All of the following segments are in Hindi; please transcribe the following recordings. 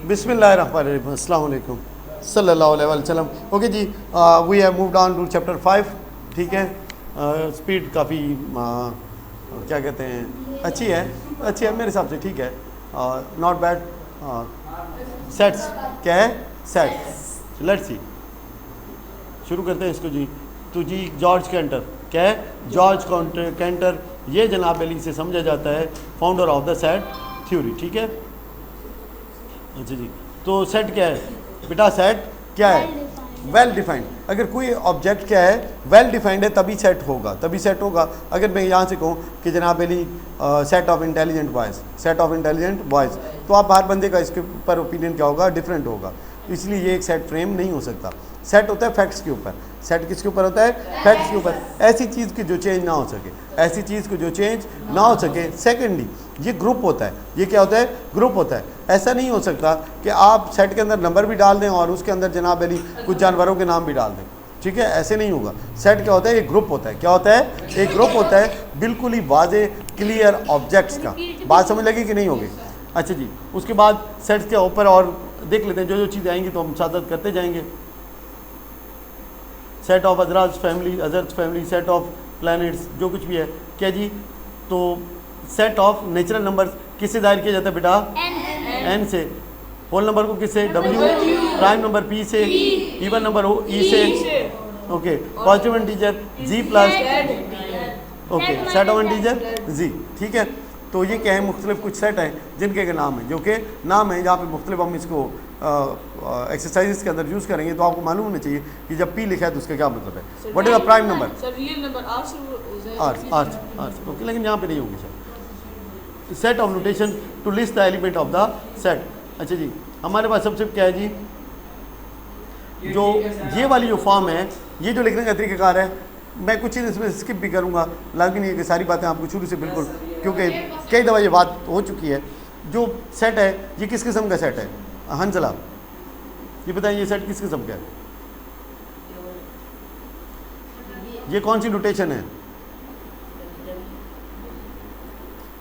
बिस्मिल्लाहिर्रहमानिर्रहीम, अस्सलाम वालेकुम, सल्लल्लाहु अलैहि वसल्लम। ओके जी, we have moved on to chapter 5। ठीक है, स्पीड काफ़ी क्या कहते हैं, अच्छी है मेरे हिसाब से, ठीक है, नॉट बैड। सेट्स क्या है, सेट्स, लेट्स सी, शुरू करते हैं इसको जी। तो जी जॉर्ज कैंटर क्या है, जॉर्ज कैंटर, ये जनाब अली से समझा जाता है founder of the set theory. ठीक है, अच्छा जी। तो सेट क्या है बेटा, सेट क्या है, वेल डिफाइंड। अगर कोई ऑब्जेक्ट क्या है, वेल डिफाइंड है, तभी सेट होगा। अगर मैं यहाँ से कहूँ कि जनाब Ali set of intelligent boys, तो आप हर बंदे का इसके ऊपर ओपिनियन क्या होगा, डिफरेंट होगा। इसलिए ये एक सेट फ्रेम नहीं हो सकता। सेट होता है फैक्ट्स के ऊपर। सेट किसके ऊपर होता है, फैक्ट्स के ऊपर, ऐसी चीज़ की जो चेंज ना हो सके, सेकेंडली ये ग्रुप होता है। ये क्या होता है, ग्रुप होता है। ऐसा नहीं हो सकता कि आप सेट के अंदर नंबर भी डाल दें और उसके अंदर जनाब अली कुछ जानवरों के नाम भी डाल दें। ठीक है, ऐसे नहीं होगा। सेट क्या होता है, एक ग्रुप होता है। क्या होता है, एक ग्रुप होता है, बिल्कुल ही वाजे क्लियर ऑब्जेक्ट्स का। बात समझ लगी कि नहीं होगी। अच्छा जी, उसके बाद सेट्स के ऊपर और देख लेते हैं, जो चीज़ें आएंगी तो हम साथ करते जाएंगे। सेट ऑफ अजर्स फैमिली, सेट ऑफ प्लैनेट्स, जो कुछ भी है क्या जी। तो सेट ऑफ नेचुरल नंबर्स किससे दायर किया जाता है बेटा, एन से। होल नंबर को किससे, डब्ल्यू, प्राइम नंबर पी से, इवन नंबर ओ ई से, okay, positive integer G plus, okay, set of integer G. ठीक है, तो ये क्या है, मुख्तलिफ कुछ सेट हैं जिनके के नाम हैं, जो कि नाम है जहाँ पे मुख्तलिफ हम इसको एक्सरसाइजेस के अंदर यूज़ करेंगे। तो आपको मालूम होना चाहिए कि जब पी लिखा है तो उसका क्या मतलब है। What is the prime number, आर्स, ओके, लेकिन यहाँ पे नहीं होगी sir. Set of notation to list the element of the set. अच्छा जी, हमारे पास सबसे क्या है जी, जो ये वाली जो फॉर्म है, ये जो लिखने का तरीक़ाकार है, मैं कुछ चीज़ इसमें स्किप भी करूँगा, लेकिन ये कि सारी बातें आपको शुरू से बिल्कुल, क्योंकि कई दफ़ा ये बात हो चुकी है। जो सेट है ये किस किस्म का सेट है, हंसला ये बताइए, ये सेट किस किस्म का है, ये कौन सी नोटेशन है,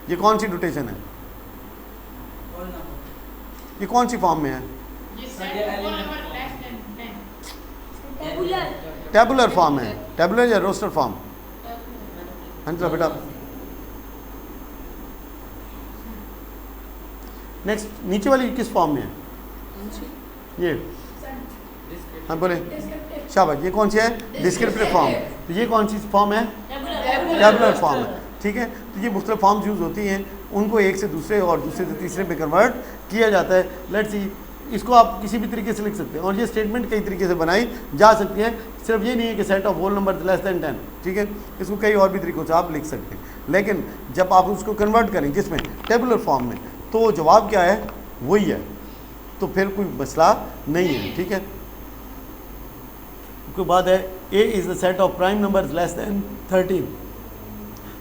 ये कौन सी नोटेशन है, ये कौन सी फॉर्म में है, टेबुलर फॉर्म है, टेबुलर या रोस्टर फॉर्म। हंसला बेटा, नेक्स्ट नीचे वाली किस फॉर्म में है, ये, हाँ बोले, शाबाश, ये कौन सी है, डिस्क्रिप्टिव फॉर्म। तो ये कौन सी फॉर्म है, टेबुलर फॉर्म है। ठीक है, तो ये मुख्तलिफ फॉर्म्स यूज़ होती हैं, उनको एक से दूसरे और दूसरे से तीसरे में कन्वर्ट किया जाता है। लेट्स सी, इसको आप किसी भी तरीके से लिख सकते हैं और ये स्टेटमेंट कई तरीके से बनाई जा सकती है। सिर्फ ये नहीं है कि set of whole number less than 10, ठीक है, इसको कई और भी तरीक़ों से आप लिख सकते हैं। लेकिन जब आप उसको कन्वर्ट करें किसमें, टेबुलर फॉर्म में, तो जवाब क्या है, वही है, तो फिर कोई मसला नहीं है। ठीक है, उसके बाद है ए is the set of prime numbers less than 13।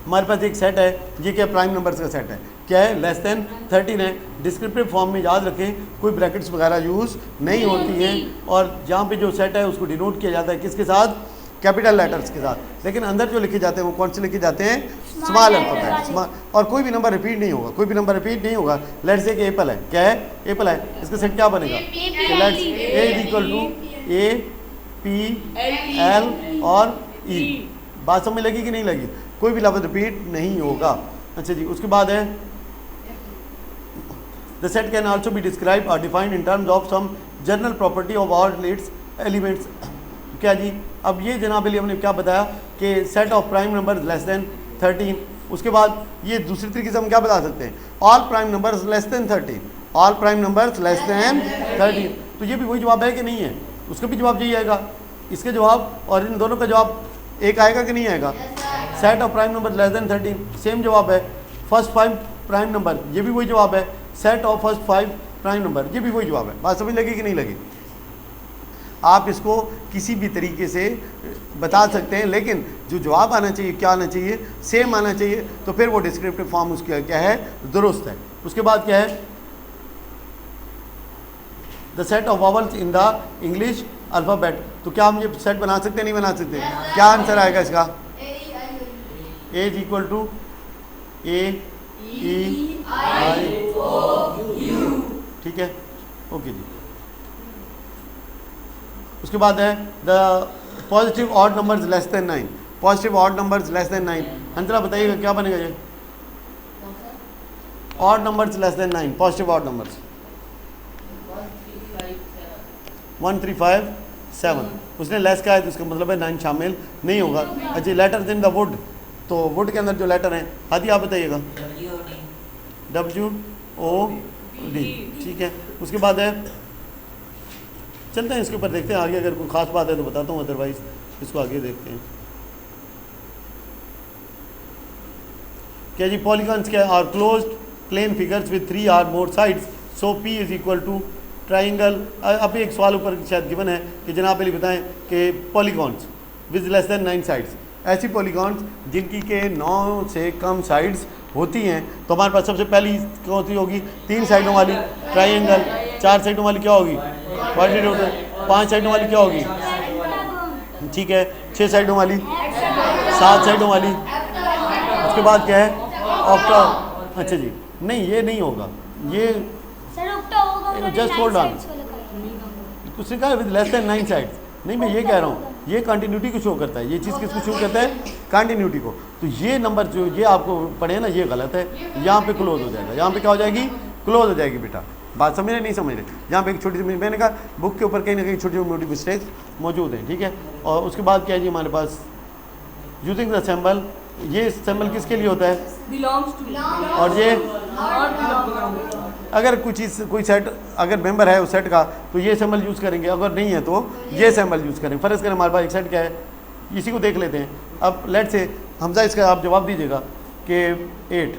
हमारे पास एक सेट है, ये क्या प्राइम नंबर्स का सेट है, क्या है, लेस दैन 13 है। डिस्क्रिप्टिव फॉर्म में याद रखें कोई ब्रैकेट्स वगैरह यूज़ नहीं होती हैं, और जहाँ पे जो सेट है उसको डिनोट किया जाता है किसके साथ, कैपिटल लेटर्स के साथ। लेकिन अंदर जो लिखे जाते हैं वो कौन से लिखे जाते हैं, स्मॉल अल्फाबेट, और कोई भी नंबर रिपीट नहीं होगा। लेट्स से कि एप्पल है, क्या है, एप्पल है, इसका सेट क्या बनेगा, let's A is equal to A P L और ई। बात समझ लगी कि नहीं लगी, कोई भी लफ्ज़ रिपीट नहीं होगा। अच्छा जी, उसके बाद है the set can also be describe और defined in terms of some general property of all its elements. क्या जी, अब ये जनाब अली हमने क्या बताया कि set of prime number less then 13। उसके बाद ये दूसरी तरीके से हम क्या बता सकते हैं, all prime numbers less than 13, all prime numbers less than 13। तो ये भी वही जवाब है कि नहीं है, उसका भी जवाब यही आएगा, इसका जवाब और इन दोनों का जवाब एक आएगा कि नहीं आएगा। Set of prime number less then 13 same जवाब है। फर्स्ट 5 प्राइम नंबर, ये भी वही जवाब है। Set of first 5 prime number, ये भी वही जवाब है। बात समझ लगी कि नहीं लगी। आप इसको किसी भी तरीके से बता सकते हैं, लेकिन जो जवाब आना चाहिए क्या आना चाहिए, सेम आना चाहिए, तो फिर वो डिस्क्रिप्टिव फॉर्म उसका क्या है, दुरुस्त है। उसके बाद क्या है, the set of vowels in the English alphabet. तो क्या हम ये सेट बना सकते हैं, नहीं बना सकते, क्या आंसर आएगा इसका, A is equal to A E I O U. ठीक है, ओके जी। उसके बाद है the positive odd numbers less than 9, positive odd numbers less than 9, Antara बताइएगा क्या बनेगा ये? Odd numbers less than 9, positive odd numbers 1 3 5 7, उसने लेस का है तो उसका मतलब है 9 शामिल नहीं होगा। अच्छा, लेटर्स इन द वुड, तो वुड के अंदर जो लेटर हैं, हादी आप बताइएगा। WOD, ठीक है। उसके बाद है, चलते हैं इसके ऊपर देखते हैं आगे, अगर कोई खास बात है तो बताता हूँ, अदरवाइज इसको आगे देखते हैं। क्या जी? पॉलीगॉन्स क्या are closed plane figures with 3 और more sides, so P is equal to triangle. अब एक सवाल ऊपर शायद गिवन है कि जनाब अली बताएं कि polygons with less than 9 sides, ऐसी पॉलीगॉन्स जिनकी के 9 से कम साइड्स होती हैं, तो हमारे पास सबसे पहली कौन सी होगी? 3 साइडों वाली ट्राइंगल, 4 साइडों वाली क्या होगी? क्वाड्रिलेटरल, 5 साइडों वाली क्या होगी? ठीक है, 6 साइडों वाली, 7 साइडों वाली, उसके बाद क्या है? ऑक्टा। अच्छा जी, नहीं ये नहीं होगा, ये जस्ट होल्ड ऑन, उसने कहा विद लेस देन 9 साइड्स, नहीं मैं ये कह रहा हूँ ये कंटिन्यूटी को शो करता है, ये चीज़ किसको शो करता है? कंटिन्यूटी को। तो ये नंबर जो ये आपको पढ़े ना, ये गलत है, यहाँ पे क्लोज हो जाएगा, यहाँ पे क्या हो जाएगी? क्लोज हो जाएगी बेटा। बात समझ रहे नहीं समझ रहे? यहाँ पे एक छोटी सी, मैंने कहा बुक के ऊपर कहीं ना कहीं छोटी मोटी मिस्टेक्स मौजूद हैं, ठीक है। और उसके बाद क्या है जी हमारे पास यूजिंग द सिंबल, ये सिंबल किसके लिए होता है? बिलोंग्स टू, और ये अगर कुछ चीज़ कोई सेट अगर मेंबर है उस सेट का तो ये सिंबल यूज़ करेंगे, अगर नहीं है तो ये सिंबल यूज़ करेंगे। फ़र्ज़ करें हमारे पास एक सेट क्या है, इसी को देख लेते हैं। अब लेट से हमजा, इसका आप जवाब दीजिएगा कि 8,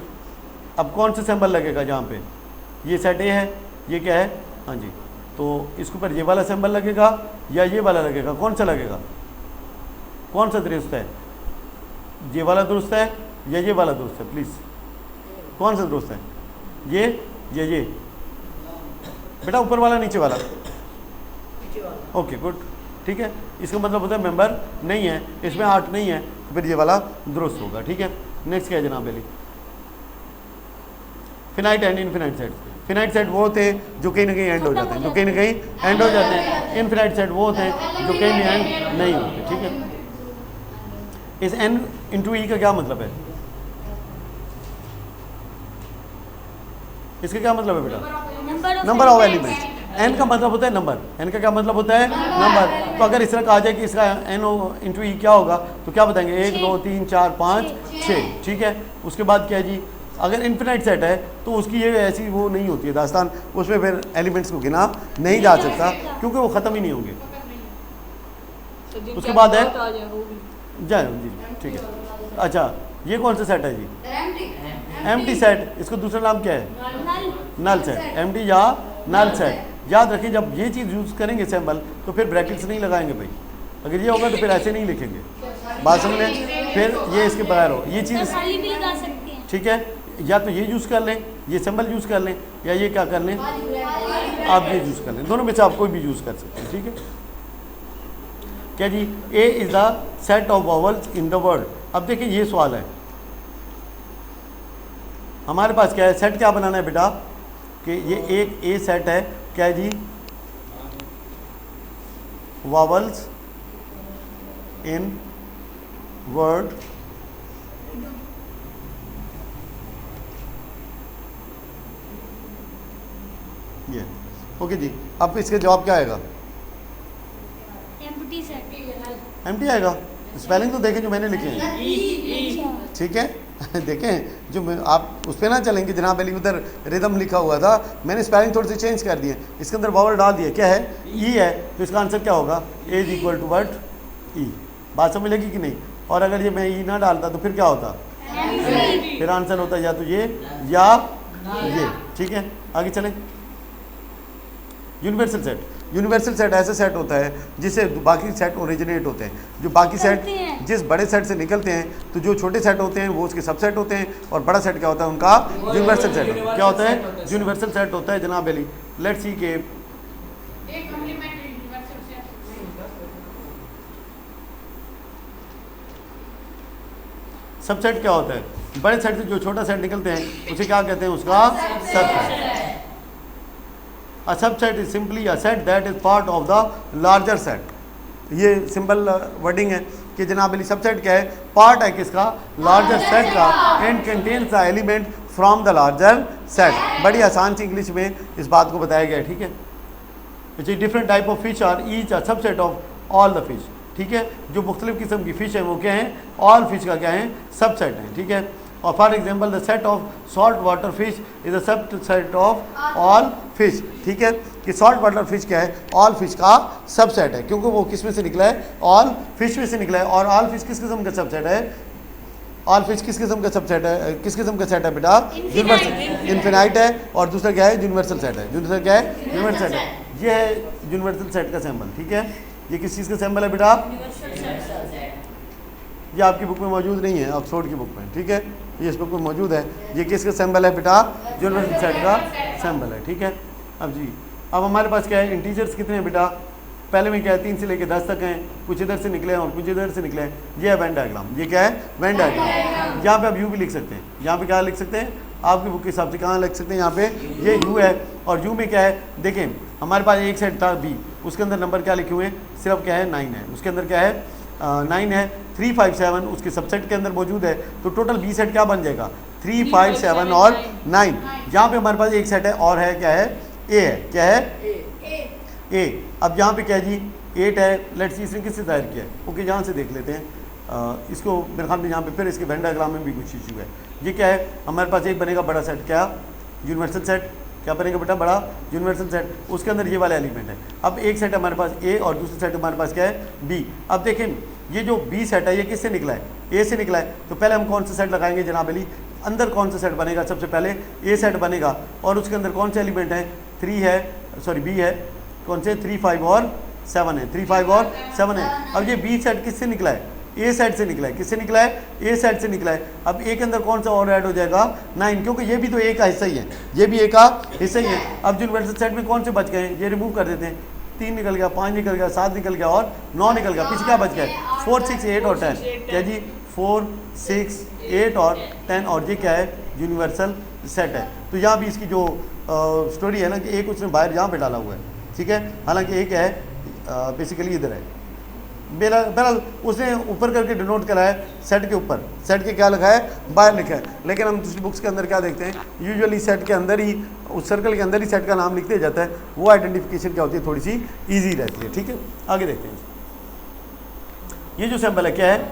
अब कौन सा सिंबल लगेगा जहाँ पे? ये सेट ए है, ये क्या है? हाँ जी, तो इसके ऊपर ये वाला सिंबल लगेगा या ये वाला लगेगा? कौन सा लगेगा? कौन सा दुरुस्त है? ये वाला दुरुस्त है या ये वाला दुरुस्त है? प्लीज़ कौन सा दुरुस्त है? ये या ये? बेटा ऊपर वाला नीचे वाला? ओके गुड, ठीक है। इसका मतलब होता है मेंबर नहीं है, इसमें 8 नहीं है, तो फिर ये वाला दुरुस्त होगा, ठीक है। नेक्स्ट क्या है जनाब Ali? Finite and infinite set. Finite set वो होते हैं जो कहीं ना कहीं एंड हो जाते हैं, जो कहीं ना कहीं एंड हो जाते हैं। इनफिनाइट सेट वो होते हैं जो कहीं भी एंड नहीं होते, ठीक है। इस n इंटू ई का क्या मतलब है? इसका क्या मतलब है बेटा? Number of elements. n का मतलब होता है नंबर, n का क्या मतलब होता है? नंबर। तो अगर इस तरह कहा जाए कि इसका n इंटू ई क्या होगा तो क्या बताएंगे? 1 2 3 4 5 6, ठीक है। उसके बाद क्या है जी? अगर इन्फिनाइट सेट है तो उसकी ये ऐसी वो नहीं होती है दास्तान, उसमें फिर एलिमेंट्स को गिना नहीं जा सकता क्योंकि वो ख़त्म ही नहीं होंगे। उसके बाद है जाए जी, ठीक है। अच्छा, ये कौन सा सेट है जी? Empty set. इसको दूसरा नाम क्या है? Null set. एम्प्टी या नल सेट। याद रखें जब ये चीज़ यूज़ करेंगे सैम्बल तो फिर ब्रैकेट्स नहीं लगाएंगे भाई, अगर ये होगा तो फिर ऐसे नहीं लिखेंगे, बात समझ लें। फिर ये इसके बगैर हो ये चीज़, ठीक है। या तो ये यूज़ कर लें, ये सिंबल यूज़ कर लें, या ये क्या कर लें, आप ये यूज़ कर लें, दोनों में से आप कोई भी यूज़ कर सकते हैं, ठीक है। क्या जी? A is the set of vowels in the word. अब देखिए ये सवाल है हमारे पास, क्या है सेट क्या बनाना है बेटा? कि ये एक ए सेट है, क्या है जी? वॉवल्स इन वर्ड ये, ओके जी। अब इसका जवाब क्या आएगा? Empty set. एम्प्टी आएगा। स्पेलिंग तो देखें जो मैंने लिखे हैं, ठीक है। देखें जो आप उस पर ना चलेंगे जनाब अली, उधर रिदम लिखा हुआ था, मैंने स्पेलिंग थोड़ी सी चेंज कर दिए, इसके अंदर वावल डाल दिया। क्या है? ई है, तो इसका आंसर क्या होगा? ए इज इक्वल टू व्हाट? ई। बात समझ लगी कि नहीं? और अगर ये मैं ई ना डालता तो फिर क्या होता? फिर आंसर होता या तो ये या ये, ठीक है। आगे चलें। Universal set. यूनिवर्सल सेट ऐसा सेट होता है जिससे बाकी सेट ओरिजिनेट होते हैं, जो बाकी सेट जिस बड़े सेट से निकलते हैं, तो जो छोटे सेट होते हैं वो उसके सबसेट होते हैं, और बड़ा सेट क्या होता है उनका? Universal set. क्या होता है? यूनिवर्सल सेट होता है जनाब अली। लेट्स सी के सबसेट क्या होता है? बड़े सेट से जो छोटा सेट निकलते हैं उसे क्या कहते हैं? उसका subset. A subset is simply a set that is part of the larger set. ये सिंपल वर्डिंग है कि जनाब अली सबसेट क्या है, पार्ट है किसका, लार्जर सेट का, and contains the element from the larger set. बड़ी आसान सी इंग्लिश में इस बात को बताया गया है, ठीक है। Which is different type of fish are each a subset of all the fish, ठीक है। जो मुख्तलिफ किस्म की फ़िश है वो क्या है, ऑल फिश का क्या है, सबसेट है, ठीक है। और for example the set of salt water fish is a subset of all fish, ठीक है। कि सॉल्ट वाटर फिश क्या है, ऑल फिश का सबसेट है, क्योंकि वो किस में से निकला है, ऑल फिश में से निकला है। और ऑल फिश किस किस्म का सबसेट है, ऑल फिश किस किस्म का सबसेट है, किस किस्म का सेट है बेटा, यूनिवर्सल, इन्फिनाइट है। और दूसरा क्या है, यूनिवर्सल सेट है। दूसरा क्या है, यूनिवर्सल सेट है। ये है यूनिवर्सल सेट का सैम्पल, ठीक है। ये किस चीज़ का सैम्पल है बेटा, ये आपकी बुक में मौजूद नहीं है, ऑक्सफोर्ड की बुक में, ठीक है। ये इस बुक में मौजूद है। ये किसका सैम्पल है बेटा, यूनिवर्सल सेट का सैम्पल है, ठीक है। अब जी, अब हमारे पास क्या है, इंटीजर्स कितने हैं बेटा, पहले में क्या है 3 से लेकर 10 तक हैं, कुछ इधर से निकले हैं और कुछ इधर से निकले हैं। ये है वेन डायग्राम, ये क्या है, वेन डायग्राम। यहाँ पे आप यू भी लिख सकते हैं, यहाँ पे क्या लिख सकते हैं, आपकी बुक के हिसाब से कहाँ लिख सकते हैं, यहाँ पे ये यू है। और यू में क्या है, देखें हमारे पास एक सेट था बी, उसके अंदर नंबर क्या लिखे हुए हैं, सिर्फ क्या है 9 है, उसके अंदर क्या है 9 है। 3, 5, 7 उसके सबसेट के अंदर मौजूद है, तो टोटल बी सेट क्या बन जाएगा, 3, 5, 7 और 9। यहाँ पे हमारे पास एक सेट है और है क्या है, ए है, क्या है ए। अब यहाँ पे क्या है जी, 8 है। लेट्स सी इसने किससे जाहिर किया है, ओके यहाँ से देख लेते हैं। इसको मेरे ख्याल में यहाँ पे फिर इसके वेन डायग्राम में भी कुछ इशू है। ये क्या है, हमारे पास एक बनेगा बड़ा सेट, क्या यूनिवर्सल सेट, क्या बनेगा बेटा, बड़ा यूनिवर्सल सेट। उसके अंदर ये वाला एलिमेंट है। अब एक सेट हमारे पास ए और दूसरा सेट हमारे पास क्या है, बी। अब देखें ये जो बी सेट है ये किससे निकला है, ए से निकला है। तो पहले हम कौन सा सेट लगाएंगे जनाब अली, अंदर कौन सा सेट बनेगा, सबसे पहले ए सेट बनेगा। और उसके अंदर कौन से एलिमेंट है, 3 है, सॉरी बी है, कौन से 3, 5 और 7 है, 3, 5 और 7 है। अब ये बी सेट किससे निकला है, ए सेट से निकला है, किससे निकला है, ए सेट से निकला है। अब ए के अंदर कौन सा और ऐड हो जाएगा, 9, क्योंकि ये भी तो ए का हिस्सा ही है, ये भी ए का हिस्सा ही है। अब यूनिवर्सल सेट में कौन से बच गए हैं, ये रिमूव कर देते हैं। 3 निकल गया, 5 निकल गया, 7 निकल गया और 9 निकल गया। पीछे क्या बच गया, 4, 6, 8 और 10, क्या जी 4, 6, 8 और 10। और ये क्या है, यूनिवर्सल सेट है। तो यहाँ भी इसकी जो स्टोरी है ना कि एक उसने बाहर यहाँ पे डाला हुआ है, ठीक है, हालांकि एक है बेसिकली इधर है। बहरहाल उसने ऊपर करके डिनोट करा है सेट के ऊपर, सेट के क्या लिखा है, बाहर लिखा है। लेकिन हम दूसरी बुक्स के अंदर क्या देखते हैं, यूजुअली सेट के अंदर ही, उस सर्कल के अंदर ही सेट का नाम लिखते जाता है। वो आइडेंटिफिकेशन क्या होती है, थोड़ी सी ईजी रहती है, ठीक है। आगे देखते हैं, ये जो सैम्पल है क्या है,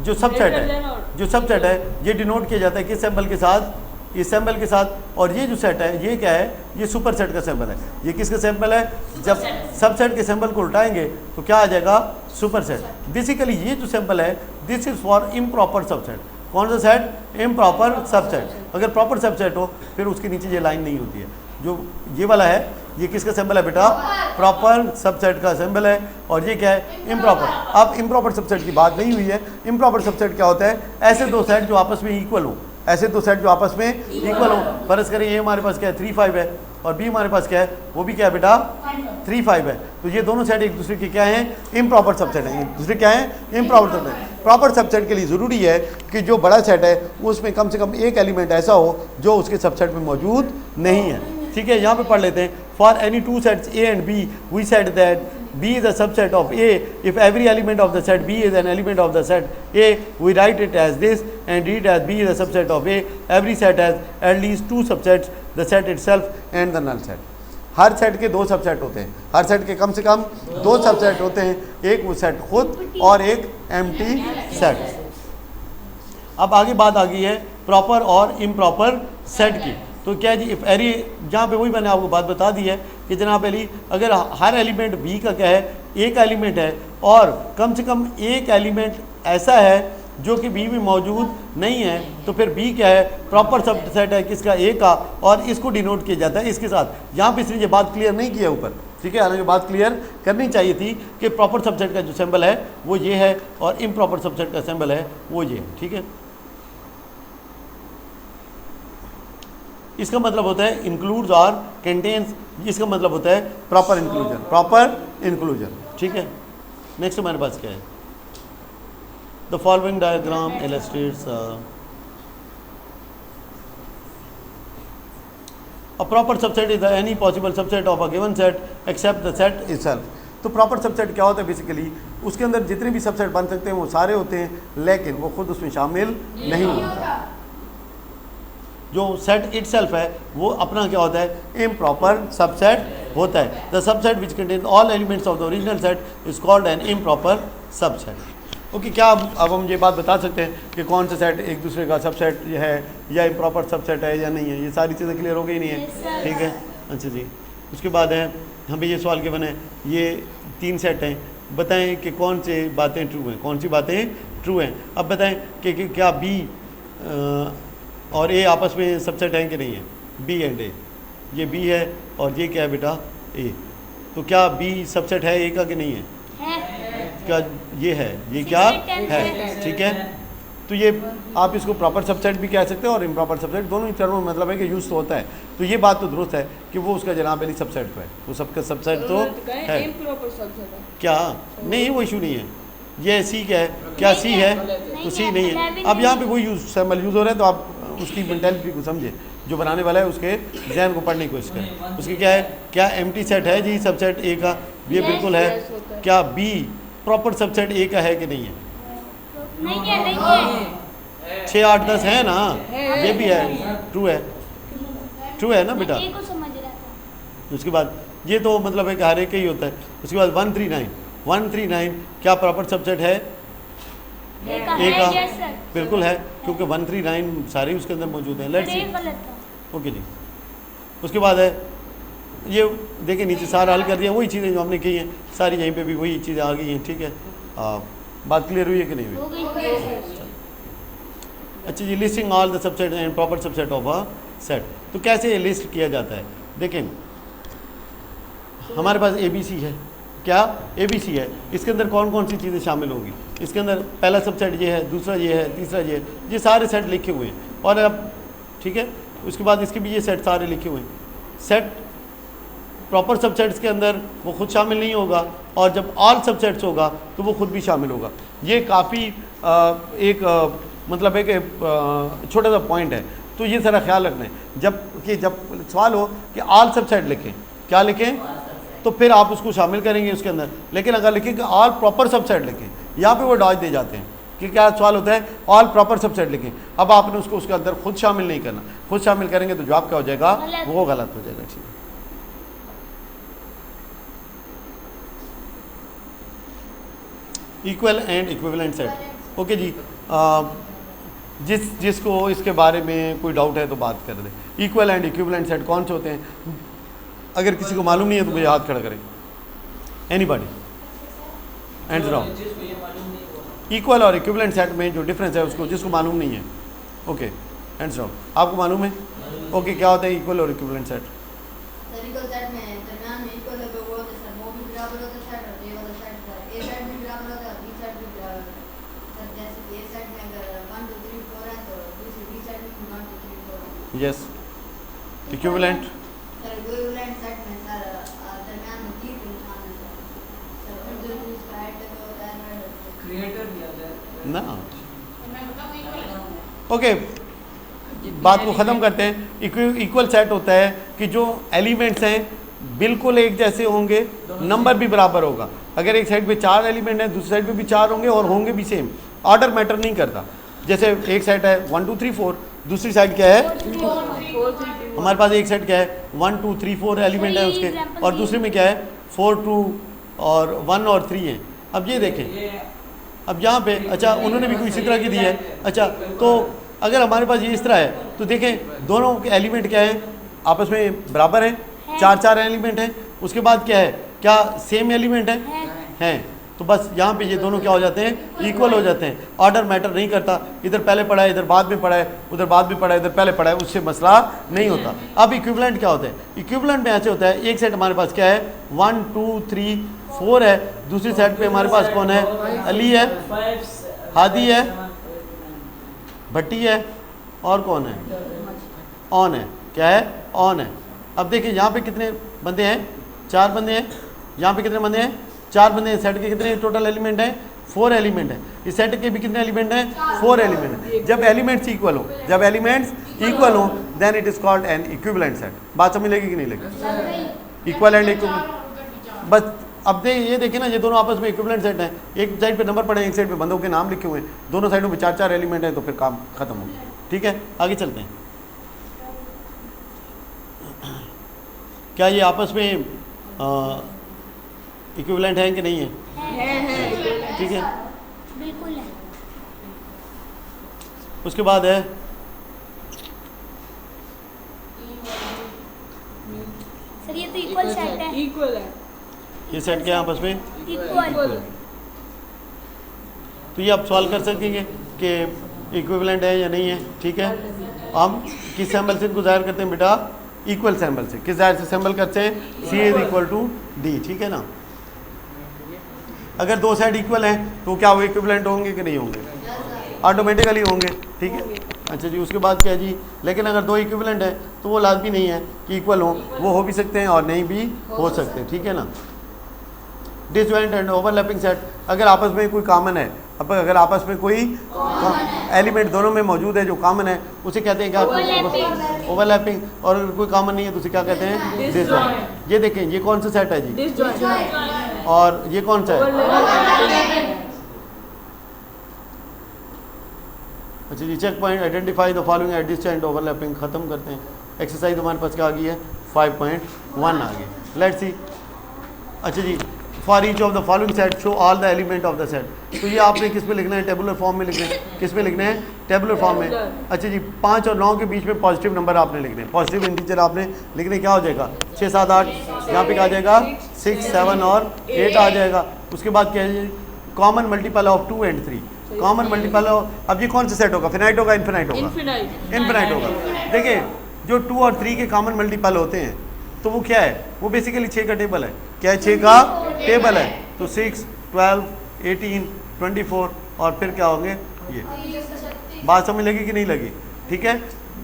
जो सबसेट है, जो सबसेट है ये डिनोट किया जाता है किस सैम्पल के साथ, इस सैम्पल के साथ। और ये जो सेट है ये क्या है, ये सुपर सेट का सैम्पल है। ये किसका सैम्पल है, जब सबसेट के सैम्पल को उल्टाएंगे तो क्या आ जाएगा, सुपर सेट। बेसिकली ये जो सैम्पल है this is for improper subset. कौन सा सेट, इम्प्रॉपर सबसेट। अगर प्रॉपर सबसेट हो फिर उसके नीचे ये लाइन नहीं होती है। जो ये वाला है ये किसका सिंबल है बेटा, प्रॉपर सबसेट का सिंबल है। और ये क्या है, इम्प्रॉपर। अब इम्प्रॉपर सबसेट की बात नहीं हुई है। इम्प्रॉपर सबसेट क्या होता है, ऐसे दो सेट जो आपस में इक्वल हो, ऐसे दो सेट जो आपस में इक्वल हो। फर्ज करें ये हमारे पास क्या है 3, 5 है और बी हमारे पास क्या है, वो भी क्या है बेटा 3, 5 है। तो ये दोनों सेट एक दूसरे के क्या हैं, इम्प्रॉपर सबसेट हैं। एक दूसरे क्या हैं, इम्प्रॉपर सबसेट। प्रॉपर सबसेट के लिए ज़रूरी है कि जो बड़ा सेट है उसमें कम से कम एक एलिमेंट ऐसा हो जो उसके सबसेट में मौजूद नहीं है। ठीक है, यहाँ पे पढ़ लेते हैं। For any two sets A and B we set that B is a subset of A. If every element of the set B is an element of the set A, we write it as this and read as B is a subset of A. Every set has at least two subsets, the set itself and the null set. Her set के दो सबसेट होते हैं, हर सेट के कम से कम दो सबसेट होते हैं, एक वो सेट खुद और एक एम्प्टी सेट। अब आगे बात आ गई है प्रॉपर और इम्प्रॉपर सेट की। तो क्या जी, इफ एरी, जहाँ पे वही मैंने आपको बात बता दी है कि जनाब अली अगर हर एलिमेंट बी का क्या है, एक एलिमेंट है और कम से कम एक एलिमेंट ऐसा है जो कि बी में मौजूद नहीं है, तो फिर बी क्या है, प्रॉपर सबसेट है किसका, ए का, और इसको डिनोट किया जाता है इसके साथ। यहाँ पे इसने ये बात क्लियर नहीं किया ऊपर, ठीक है, हालांकि बात क्लियर करनी चाहिए थी कि प्रॉपर सबसेट का जो सिंबल है वो ये है और इम्प्रॉपर सबसेट का सिंबल है वो ये है। ठीक है, इसका मतलब होता है इंक्लूड्स और कंटेन्स, इसका मतलब होता है प्रॉपर इंक्लूजन, प्रॉपर इंक्लूजन। ठीक है, नेक्स्ट हमारे पास क्या है, the following diagram illustrates a proper subset is any possible subset of a given set except the set itself. तो प्रॉपर सबसेट क्या होता है बेसिकली, उसके अंदर जितने भी सबसेट बन सकते हैं वो सारे होते हैं, लेकिन वो खुद उसमें शामिल नहीं होता। जो सेट इटसेल्फ है वो अपना क्या होता है, इम्प्रॉपर सबसेट होता है। The subset which contain all elements of the original set is called N improper subset. Okay, क्या अब हम ये बात बता सकते हैं कि कौन सा सेट एक दूसरे का सबसेट है या इम्प्रॉपर सबसेट है या नहीं है? ये सारी चीज़ें क्लियर हो गई नहीं है? ठीक है, अच्छा जी। उसके बाद है हमें ये सवाल के बने, ये 3 सेट हैं, बताएं कि कौन सी बातें ट्रू हैं, कौन सी बातें ट्रू हैं। अब बताएं कि क्या बी और ए आपस में सबसेट हैं कि नहीं है? बी एंड ए, ये बी है और ये क्या है बेटा, ए। तो क्या बी सबसेट है ए का कि नहीं है? क्या ये है, ये क्या है? ठीक है, तो ये आप इसको प्रॉपर सबसेट भी कह सकते हैं और इम्प्रॉपर सबसेट, दोनों ही टर्म में मतलब है कि यूज़ तो होता है। तो ये बात तो दुरुस्त है कि वो उसका जनाब अली सबसेट तो है, वो सबका सबसेट तो है। क्या नहीं, वो इशू नहीं है। ये सी क्या है, क्या सी है? तो सी नहीं है। अब यहाँ पे वही यूज़ सैम्पल यूज़ हो रहा है, तो आप उसकी मेंटालिटी को समझे, जो बनाने वाला है उसके जहन को पढ़ने की कोशिश करें। उसकी क्या है, क्या एम्प्टी सेट है जी सबसेट ए का? ये बिल्कुल है। क्या बी प्रॉपर सबसेट ए का है कि नहीं है? नहीं है। 6, 8, 10 है ना, ये भी है, ट्रू है, ट्रू है ना बेटा। मैं को समझ रहा था। उसके बाद ये तो मतलब है कि हर एक ही होता है। उसके बाद 139 क्या प्रॉपर सबसेट है? ए का बिल्कुल है, क्योंकि 139 सारे उसके अंदर मौजूद हैं। लेट्स सी, ओके जी। उसके बाद है ये देखिए नीचे सारा हल कर दिया, वही चीज़ें जो हमने की हैं सारी, यहीं पे भी वही चीज़ें आ गई हैं। ठीक है, बात क्लियर हुई है कि नहीं हुई? अच्छा जी, listing all the subset and proper subset of a set. तो कैसे लिस्ट किया जाता है? देखें, हमारे पास ABC है, क्या ABC है, इसके अंदर कौन कौन सी चीज़ें शामिल होंगी? इसके अंदर पहला सबसेट ये है, दूसरा ये है, तीसरा ये है, ये सारे सेट लिखे हुए हैं। और अब ठीक है, उसके बाद इसके भी ये सेट सारे लिखे हुए हैं। सेट प्रॉपर सबसेट्स के अंदर वो खुद शामिल नहीं होगा, और जब ऑल सबसेट्स होगा तो वो खुद भी शामिल होगा। ये काफ़ी एक मतलब एक छोटा सा पॉइंट है, तो ये ज़रा ख्याल रखना है जब सवाल हो कि ऑल सबसेट लिखें, क्या लिखें, तो फिर आप उसको शामिल करेंगे उसके अंदर। लेकिन अगर लिखें कि ऑल प्रॉपर सबसेट लिखें, यहाँ पे वो डॉज दे जाते हैं कि क्या सवाल होता है, ऑल प्रॉपर सबसेट लिखें। अब आपने उसको उसके अंदर खुद शामिल नहीं करना, खुद शामिल करेंगे तो जवाब क्या हो जाएगा, वो गलत हो जाएगा। ठीक है, equal and equivalent set. Okay जी, जिसको इसके बारे में कोई डाउट है तो बात कर दें। इक्वल एंड इक्विवेलेंट सेट कौन से होते हैं? अगर किसी को मालूम नहीं है तो मुझे हाथ खड़ा करें। एनीबॉडी? Hands down. इक्वल और इक्विवेलेंट सेट में जो डिफरेंस है उसको जिसको मालूम नहीं है, ओके हैंड्स डाउन। आपको मालूम है? ओके, क्या होता है इक्वल और इक्विवेलेंट सेट? यस, इक्विवेलेंट ना। ओके, बात को ख़त्म करते हैं। इक्वल सेट होता है कि जो एलिमेंट्स हैं बिल्कुल एक जैसे होंगे, नंबर भी बराबर होगा। अगर एक साइड पे 4 एलिमेंट हैं, दूसरी साइड पे भी 4 होंगे और होंगे भी सेम, ऑर्डर मैटर नहीं करता। जैसे एक साइड है 1 2 3 4, दूसरी साइड क्या है, हमारे पास एक सेट क्या है 1 2 3 4 एलिमेंट है उसके, और दूसरे में क्या है 4 2 और 1 और 3 हैं। अब ये देखें, अब यहाँ पे अच्छा उन्होंने भी कोई इसी तरह की दी है। अच्छा, तो अगर हमारे पास ये इस तरह है तो देखें दोनों के एलिमेंट क्या हैं, आपस में बराबर हैं, 4 एलिमेंट हैं। उसके बाद क्या है, क्या सेम एलिमेंट हैं? तो बस यहाँ पे ये दोनों क्या हो जाते हैं, इक्वल हो जाते हैं। ऑर्डर मैटर नहीं करता, इधर पहले पढ़ा है, इधर बाद में पढ़ा है, उधर बाद में पढ़ा है, इधर पहले पढ़ा है, उससे मसला नहीं होता। अब इक्विवेलेंट क्या होता है? इक्विवेलेंट में ऐसे होता है, एक सेट हमारे पास क्या है 1 2 3 4 है, दूसरी साइड पे हमारे पास कौन है, अली है, हादी है, भट्टी है, और कौन है, ऑन है। क्या है, ऑन है। अब देखिए यहाँ पे कितने बंदे हैं, 4 बंदे हैं। यहाँ पे कितने बंदे हैं, 4 बंदे हैं। सेट के कितने टोटल एलिमेंट हैं, 4 एलिमेंट है। इस सेट के भी कितने एलिमेंट हैं? 4 एलिमेंट है। जब एलिमेंट्स इक्वल हो, जब एलिमेंट्स इक्वल हो, then it is called an equivalent set. बात समझ लेगी कि नहीं लगी? Equal and equivalent. बस अब ये देखिए ना, ये दोनों आपस में इक्विवेलेंट सेट हैं। एक साइड पे नंबर पड़े, एक साइड पे बंदों के नाम लिखे हुए हैं, दोनों साइडों पे 4-4 एलिमेंट हैं, तो फिर काम खत्म हो गया। ठीक है, आगे चलते हैं। क्या ये आपस में इक्विवेलेंट है कि नहीं है? ठीक है, बिल्कुल है। उसके बाद है सर ये तो इक्वल सेट है। इक्वल है। ये सेट क्या है आपस में? इक्वल। तो ये आप सवाल कर सकेंगे कि इक्विवेलेंट है या नहीं है। ठीक है, हम किस सैम्बल से इनको ज़ाहिर करते हैं बेटा? इक्वल सैम्बल से। किस ज़ाहिर से सैम्बल करते हैं? सी इज इक्वल टू डी। ठीक है ना, अगर दो साइड इक्वल हैं तो क्या वो इक्विवेलेंट होंगे कि नहीं होंगे? ऑटोमेटिकली होंगे। ठीक है, अच्छा जी, उसके बाद क्या जी, लेकिन अगर दो इक्विवेलेंट है तो वो लाजमी नहीं है कि इक्वल हो, वो हो भी सकते हैं और नहीं भी हो सकते। ठीक है ना। डिसजॉइंट एंड ओवरलैपिंग सेट, अगर आपस में कोई कॉमन है, अब अगर आपस में कोई एलिमेंट दोनों में मौजूद है जो कॉमन है, उसे कहते हैं क्या? ओवरलैपिंग। और अगर कोई कॉमन नहीं है तो उसे क्या कहते हैं? डिसजॉइंट। ये देखें, ये कौन सा सेट है जी? डिसजॉइंट। और ये कौन सा है? अच्छा जी, check point identify the following at disjoint overlapping. ख़त्म करते हैं। एक्सरसाइज हमारे पास क्या आ गई है? 5.1 आ गई। Let's see. अच्छा जी, for each of the following set show all the element of the set. तो ये आपने किस पे लिखना है? टेबुलर फॉर्म में लिखना है। किस में लिखना है? टेबुलर फॉर्म में। अच्छा जी, 5 और 9 के बीच में पॉजिटिव नंबर आपने लिखने हैं। पॉजिटिव इंटीजर आपने लिखने, क्या हो जाएगा? 6, 7, 8। यहाँ पे क्या आ जाएगा? 6, 7 और 8 आ जाएगा। उसके बाद क्या है? Common multiple of 2 and 3। Common multiple of, अब ये कौन सा सेट होगा? फिनाइट होगा, इनफिनाइट होगा? इनफिनाइट होगा। देखिए, जो 2 और 3 के कॉमन मल्टीपल होते हैं तो वो क्या है? वो बेसिकली 6 का टेबल है। क्या है? 6 का टेबल है। तो 6, 12, 18, 24 और फिर क्या होंगे? ये। बात समझ लगी कि नहीं लगी? ठीक है,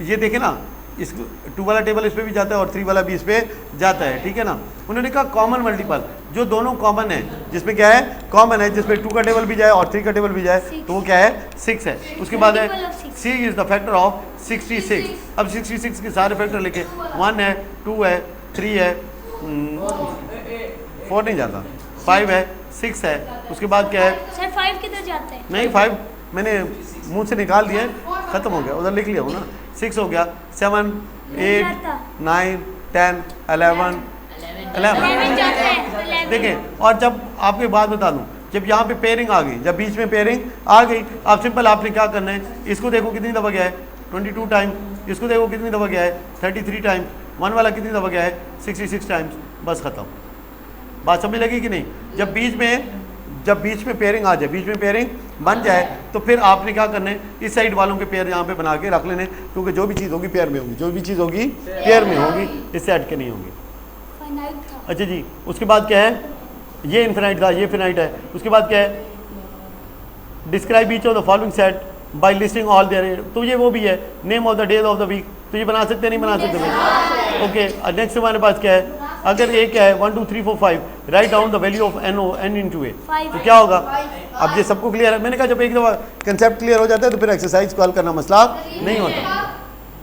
ये देखे ना, इस 2 वाला टेबल इस पे भी जाता है और 3 वाला भी इस पे जाता है। ठीक है ना। उन्होंने कहा कॉमन मल्टीपल, जो दोनों कॉमन है, जिसमें क्या है? कॉमन है, जिसमें 2 का टेबल भी जाए और 3 का टेबल भी जाए, तो वो क्या है? 6 है। उसके बाद है C is the factor of 66। अब 66 के सारे फैक्टर लिखे, 1 है, 2 है, 3 है, 4 नहीं जाता, 5 है, 6 है। उसके बाद क्या है? सर 5 किधर जाता है? नहीं, 5 मैंने मुंह से निकाल दिया, ख़त्म हो गया, उधर लिख लिया हूँ ना। 6 हो गया, 7, 8, 9, 10, 11। देखें, और जब आपके बात बता दूं, जब यहाँ पे पेयरिंग आ गई, जब बीच में पेयरिंग आ गई, आप सिंपल आपने क्या करना है? इसको देखो कितनी दफ़ा गया है? 22 टाइम। इसको देखो कितनी दफ़ा गया है? 33 टाइम। 1 वाला कितनी दफ़ा गया है? 66 टाइम्स। बस ख़त्म। बात समझ लगी कि नहीं? जब बीच में पेयरिंग आ जाए, बीच में पेयरिंग बन जाए, तो फिर आपने क्या करना है? इस साइड वालों के पेयर यहाँ पे बना के रख लेने, क्योंकि जो भी चीज़ होगी पेयर में होगी, जो भी चीज़ होगी पेयर में होगी, इससे हट के नहीं होगी। अच्छा जी, उसके बाद क्या है? ये इनफिनाइट था, ये फिनाइट है। उसके बाद क्या है? Describe each of the following set by listing all their. तो ये वो भी है, name of the days of the week. तो ये बना सकते नहीं बना सकते भाई? ओके, नेक्स्ट हमारे पास क्या है? अगर ए क्या है? 1 2 3 4 5, write down the value of n into a। तो क्या होगा? अब ये सबको क्लियर है? मैंने कहा जब एक दफ़ा कंसेप्ट क्लियर हो जाता है तो फिर एक्सरसाइज को हल करना मसला नहीं होता।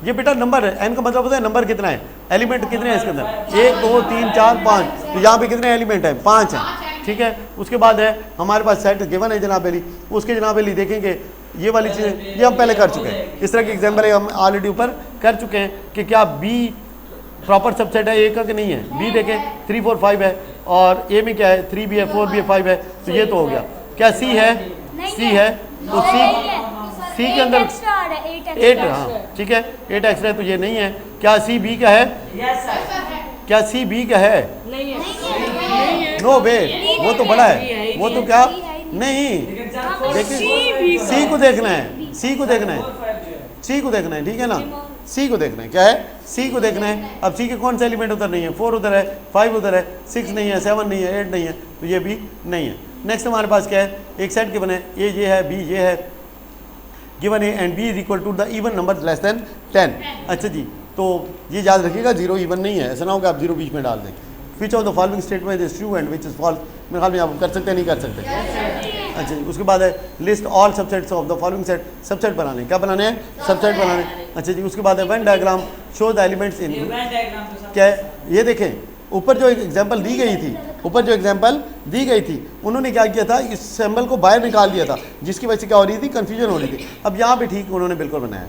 ये बेटा नंबर है, n का मतलब होता है नंबर कितना है, एलिमेंट कितने हैं इसके अंदर? 1 2 3 4 5। तो यहाँ पे कितने एलिमेंट हैं? 5 हैं। ठीक है, उसके बाद है हमारे पास सेट गिवन है जनाब अली। उसके जनाब अली देखेंगे ये वाली चीज़ें, ये हम पहले कर चुके हैं। इस तरह की एग्जाम्पल हम ऑलरेडी ऊपर कर चुके हैं कि क्या बी प्रॉपर सबसेट है ए का कि नहीं है। बी देखें 3 4 5 है, और ए में क्या है? 3 भी है, 4 भी है, 5 है। तो ये तो हो गया। क्या सी है? सी है, तो सी के अंदर 8, हाँ ठीक है, 8 एक्स्ट्रा है, तो ये नहीं है। क्या सी बी का है? क्या सी बी का है? नो वे, वो तो बड़ा है, वो तो क्या नहीं। देखिए सी को देखना है, सी को देखना है, सी को देखना है। ठीक है ना, सी को देखना है। क्या है? सी को देखना है। अब सी के कौन से एलिमेंट उधर नहीं है? 4 उधर है, 5 उधर है, 6 नहीं है, 7 नहीं है, 8 नहीं है, तो ये भी नहीं है। नेक्स्ट हमारे पास क्या है? एक सेट गिवन है, ए ये है, बी ये है, given A and B is equal to the even number less than 10। अच्छा जी, तो ये याद रखिएगा 0 इवन नहीं है, ऐसा ना हो कि आप 0 बीच में डाल दें। Which of the following statement is true and which is false. मेरे ख्याल में आप कर सकते हैं, नहीं कर सकते? अच्छा जी, उसके बाद है list all subsets of the following set, subset बनाने, क्या बनाने हैं, सबसेट बनाने। अच्छा जी, उसके बाद है Venn diagram show the elements इन, क्या है ये देखें, ऊपर जो एग्जांपल दी गई थी, ऊपर जो एग्जांपल दी गई थी, उन्होंने क्या किया था, इस सिंबल को बाहर निकाल दिया था, जिसकी वजह से क्या हो रही थी, कन्फ्यूजन हो रही थी। अब यहाँ पे ठीक उन्होंने बिल्कुल बनाया,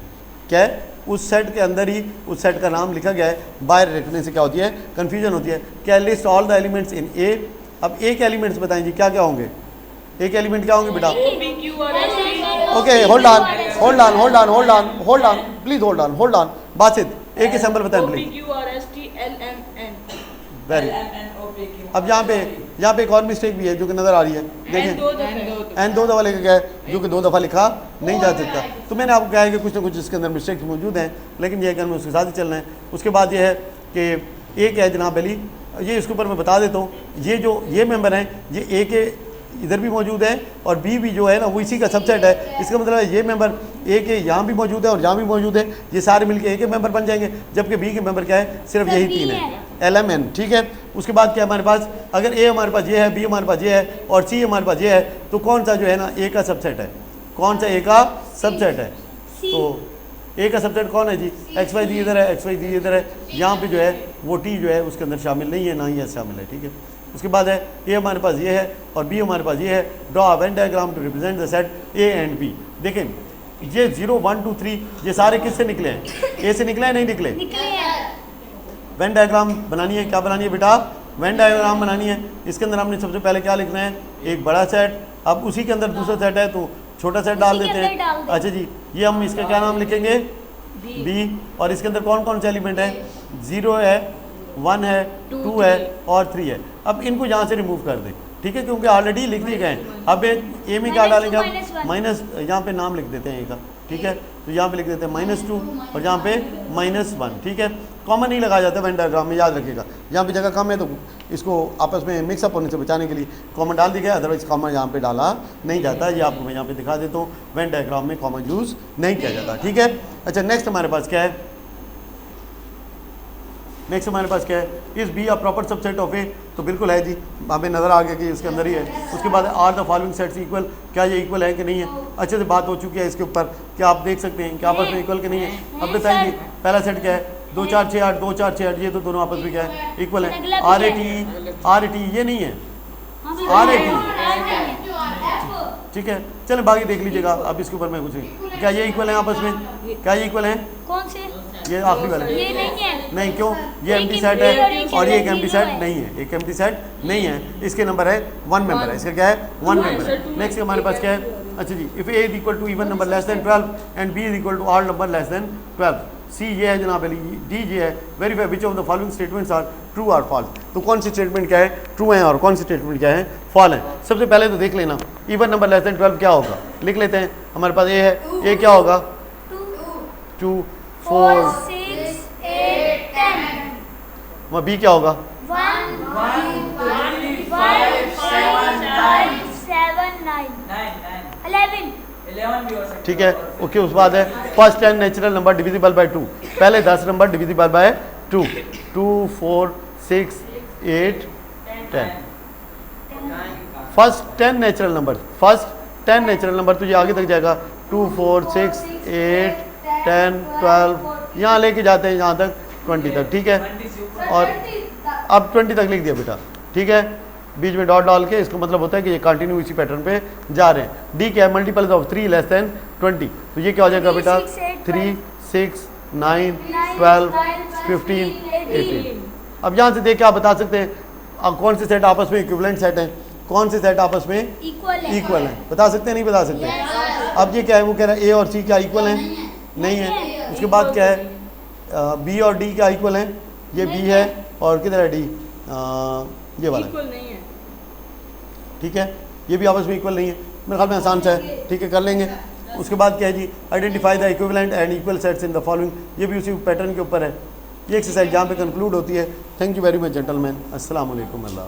क्या है, उस सेट के अंदर ही उस सेट का नाम लिखा गया है, बाहर रखने से क्या होती है, कन्फ्यूजन होती है। क्या list all the elements in A, अब ए के एलिमेंट्स बताएं जी, क्या क्या होंगे, ए के एलिमेंट क्या होंगे बेटा, okay hold on hold on hold on hold on hold on please hold on Basit, A के सिंबल बताएं प्लीज। वेरी, अब यहाँ पे एक और मिस्टेक भी है जो कि नज़र आ रही है, देखें एन 2 दफ़ा लेकर गया है, जो कि 2 दफ़ा लिखा नहीं जा सकता। तो मैंने आपको कहा है कि कुछ ना कुछ इसके अंदर मिस्टेक्स मौजूद हैं, लेकिन ये है कि उसके साथ ही चलना है। उसके बाद ये है कि एक है जनाब अली, ये इसके ऊपर मैं बता देता हूँ, ये मेंबर हैं, ये ए के इधर भी मौजूद है और बी भी जो है ना वो इसी का सबसेट है। इसका मतलब है ये मेंबर ए के यहाँ भी मौजूद है और यहाँ भी मौजूद है, ये सारे मिलके ए के मेंबर बन जाएंगे, जबकि बी के मेंबर क्या है, सिर्फ यही 3 है, LMN, ठीक है। उसके बाद क्या हमारे पास, अगर ए हमारे पास ये है, बी हमारे पास ये है और सी हमारे पास ये है, तो कौन सा जो है ना ए का सबसेट है, कौन सा ए का सबसेट है, तो ए का सबसेट कौन है जी, XYZ इधर है, XYZ इधर है, यहाँ पे जो है वो T जो है उसके अंदर शामिल नहीं है, ना ही एस शामिल है, ठीक है। उसके बाद है ए हमारे पास ये है और बी हमारे पास ये है, draw a Venn diagram to represent the set A and B. देखें ये 0 1 2 3 ये सारे किससे निकले हैं, ए से निकले हैं, नहीं निकले, वेन डायग्राम बनानी है, क्या बनानी है बेटा, वेन डायग्राम बनानी है। इसके अंदर हमने सबसे पहले क्या लिखना है, एक बड़ा सेट, अब उसी के अंदर दूसरा सेट है तो छोटा सेट डाल देते हैं। अच्छा जी, ये हम इसका क्या नाम लिखेंगे, बी, और इसके अंदर कौन कौन से एलिमेंट है, 0 है, 1 है, 2 है और 3 है। अब इनको यहाँ से रिमूव कर दें, ठीक है, क्योंकि ऑलरेडी लिख दिए गए हैं। अब ए में क्या डालेंगे, अब माइनस, यहाँ पे नाम लिख देते हैं ए का, ठीक है, तो यहाँ पे लिख देते हैं -2 और यहाँ पे -1, ठीक है। कॉमन नहीं लगाया जाता वेन डायग्राम में, याद रखिएगा, यहाँ पे जगह कम है तो इसको आपस में मिक्सअप होने से बचाने के लिए कॉमन डाल दिया गया, अदरवाइज कॉमन यहाँ पे डाला नहीं जाता। ये आपको मैं यहाँ पे दिखा देता हूँ, वेन डायग्राम में कॉमन यूज़ नहीं किया जाता, ठीक है। अच्छा नेक्स्ट हमारे पास क्या है, नेक्स्ट हमारे पास क्या है, is B a proper subset of A, तो बिल्कुल है जी, हमें नज़र आ गया कि इसके अंदर ही है। उसके बाद are the following sets equal, क्या ये इक्वल है कि नहीं है, अच्छे से बात हो चुकी है इसके ऊपर, क्या आप देख सकते हैं कि आपस में इक्वल कि नहीं है। अब बताइए पहला सेट क्या है, 2 4 6 8 2 4 6 8, ये तो दोनों आपस में क्या है, इक्वल है। RAT ये नहीं है, RAT, ठीक है, चलो बाकी देख लीजिएगा। अब इसके ऊपर मैं कुछ, क्या ये इक्वल है आपस में, क्या ये इक्वल है, कौन से, ये आखिरी वाला ये नहीं है, नहीं, क्यों, ये एम्प्टी सेट है और ये एक एम्प्टी सेट नहीं है, एक एम्प्टी सेट नहीं है, इसके नंबर है 1 मेंबर है, इसका क्या है 1 मेंबर है। नेक्स्ट हमारे पास क्या है, अच्छा जी, if A is equal to even number less than 12 and B is equal to odd number less than 12। C ये है जनाब अली, डी ये है, verify which of the following statements are true और फॉल्स। तो कौन सी स्टेटमेंट क्या है ट्रू है और कौन सी स्टेटमेंट क्या है फॉल है। सबसे पहले तो देख लेना इवन नंबर लेस देन 12 क्या होगा, लिख लेते हैं। हमारे पास ये है, ये क्या होगा 2 4 6 8 10, वहाँ बी क्या होगा 1 5 7 9 11, ठीक है, ओके। उस बाद है first 10 natural number divisible by 2, पहले 10 number divisible by 2, 2 4 6 8 10, first 10 natural number, first 10 natural number तो ये आगे तक जाएगा 2 4 6 8 10 12, यहाँ लेके जाते हैं यहाँ तक 20 तक, ठीक है। और अब 20 तक लिख दिया बेटा, ठीक है, बीच में डॉट डाल के, इसका मतलब होता है कि ये कंटिन्यू इसी पैटर्न पे जा रहे हैं। डी क्या है, मल्टीपल ऑफ 3 लेस देन 20, तो ये क्या हो जाएगा बेटा 3 6 9 12 15 18। अब यहाँ से देख के आप बता सकते हैं अब कौन से सेट आपस में इक्विवेलेंट सेट हैं, कौन से सेट आपस में इक्वल हैं, बता सकते हैं नहीं बता सकते। अब ये क्या है, वो कह रहा है ए और सी क्या इक्वल हैं, नहीं है। उसके बाद क्या है, बी और डी क्या इक्वल हैं, ये बी है और किधर है डी, ये वाला इक्वल नहीं है, ठीक है, ये भी आपस में इक्वल नहीं है। मेरे ख्याल में आसान सा है, ठीक है, कर लेंगे। उसके बाद क्या है जी, identify the equivalent and equal sets in the following, ये भी उसी पैटर्न के ऊपर है। ये एक्सरसाइज जहाँ पे कंक्लूड होती है। Thank you very much gentleman, अस्सलाम वालेकुम, अल्लाह।